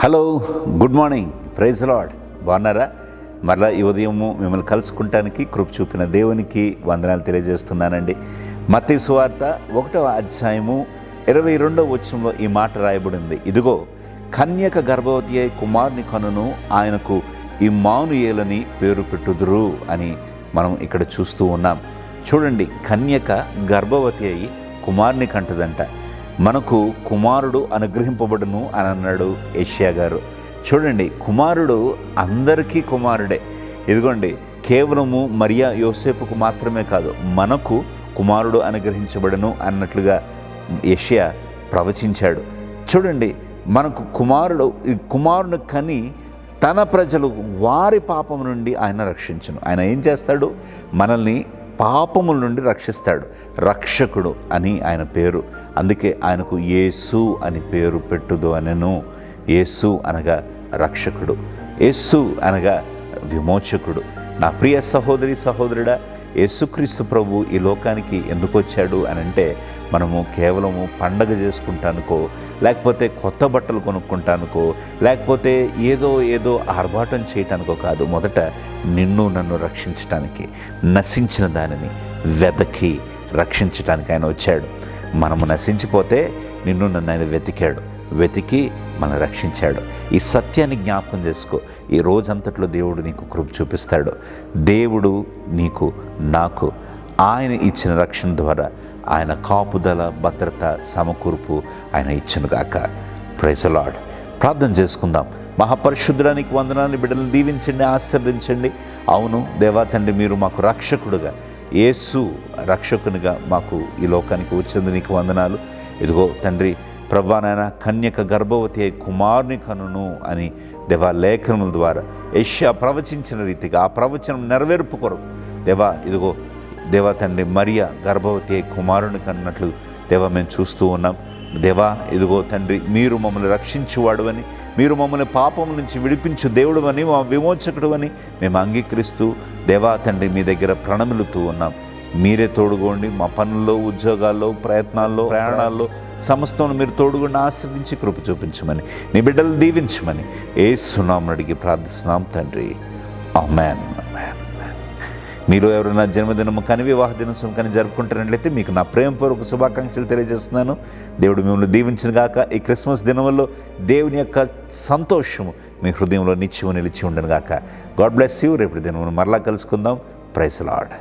Hello, good morning, praise lord. బాగున్నారా? మరలా ఈ ఉదయము మిమ్మల్ని కలుసుకుంటానికి కృప చూపిన దేవునికి వందనాలు తెలియజేస్తున్నానండి. మత్తయి సువార్త 1వ అధ్యాయము 22వ వచనంలో ఈ మాట రాయబడింది. ఇదిగో, కన్యక గర్భవతి అయి కుమారుని కనును, ఆయనకు ఇమ్మానుయేలని పేరు పెట్టుదురు అని మనం ఇక్కడ చూస్తూ ఉన్నాం. చూడండి, కన్యక గర్భవతి అయి కుమారుని కంటదంట. మనకు కుమారుడు అనుగ్రహింపబడును అని అన్నాడు యెషయా గారు. చూడండి, కుమారుడు అందరికీ కుమారుడే. ఇదిగోండి, కేవలము మరియా యోసేపుకు మాత్రమే కాదు, మనకు కుమారుడు అనుగ్రహించబడును అన్నట్లుగా యెషయా ప్రవచించాడు. చూడండి, మనకు కుమారుని కని తన ప్రజలు వారి పాపం నుండి ఆయన రక్షించును. ఆయన ఏం చేస్తాడు? మనల్ని పాపముల నుండి రక్షిస్తాడు. రక్షకుడు అని ఆయన పేరు. అందుకే ఆయనకు యేసు అని పేరు పెట్టుదు అనెను. యేసు అనగా రక్షకుడు, యేసు అనగా విమోచకుడు. నా ప్రియ సహోదరి సహోదరుడా, యేసుక్రీస్తు ప్రభు ఈ లోకానికి ఎందుకు వచ్చాడు అని అంటే, మనము కేవలము పండగ చేసుకుంటానుకో, లేకపోతే కొత్త బట్టలు కొనుక్కుంటానుకో, లేకపోతే ఏదో ఆర్భాటం చేయటానికో కాదు. మొదట నిన్ను నన్ను రక్షించటానికి, నశించిన దానిని వెతకి రక్షించటానికి ఆయన వచ్చాడు. మనము నశించిపోతే నిన్ను నన్ను ఆయన వెతికి మనం రక్షించాడు. ఈ సత్యాన్ని జ్ఞాపకం చేసుకో. ఈ రోజంతట్లో దేవుడు నీకు కృప చూపిస్తాడు. దేవుడు నీకు నాకు ఆయన ఇచ్చిన రక్షణ ద్వారా ఆయన కాపుదల, భద్రత, సమకూర్పు ఆయన ఇచ్చునుగాక. Praise the lord. ప్రార్థన చేసుకుందాం. మహాపరిశుద్ధుడానికి వందనాన్ని బిడ్డలను దీవించండి, ఆశీర్వదించండి. అవును దేవా తండ్రి, మీరు మాకు రక్షకుడుగా, యేసు రక్షకునిగా మాకు ఈ లోకానికి వచ్చింది నీకు వందనాలు. ఇదిగో తండ్రి ప్రభువా నాయన, కన్యక గర్భవతి అయి కుమారుని కనును అని దేవా లేఖనముల ద్వారా యెషయా ప్రవచించిన రీతిగా ఆ ప్రవచనం నెరవేర్పు కొరకు దేవా, ఇదిగో దేవా తండ్రి, మరియా గర్భవతి అయి కుమారుని కన్నట్లు దేవా మేము చూస్తూ ఉన్నాం. దేవా ఇదిగో తండ్రి, మీరు మమ్మల్ని రక్షించువాడు అని, మీరు మమ్మల్ని పాపం నుంచి విడిపించు దేవుడు అని, మా విమోచకుడు అని మేము అంగీకరిస్తూ దేవా తండ్రి మీ దగ్గర ప్రణమిలుతూ ఉన్నాం. మీరే తోడుకోండి. మా పనుల్లో, ఉద్యోగాల్లో, ప్రయత్నాల్లో, ప్రయాణాల్లో సమస్తం మీరు తోడుగుండి ఆశ్రయించి కృప చూపించమని, నీ బిడ్డలు దీవించమని యేసు నామమున అడిగి ప్రార్థిస్తున్నాం తండ్రి. ఆమేన్. మీరు ఎవరైనా జన్మదినము కానీ వివాహ దినోత్సవం కానీ జరుపుకుంటున్నట్లయితే మీకు నా ప్రేమపూర్వక శుభాకాంక్షలు తెలియజేస్తున్నాను. దేవుడు మిమ్మల్ని దీవించిన గాక. ఈ క్రిస్మస్ దినముల్లో దేవుని యొక్క సంతోషము మీ హృదయంలో నిత్యము నిలిచి ఉండను గాక. God bless you. రేపు దినమును మరలా కలుసుకుందాం. Praise the lord.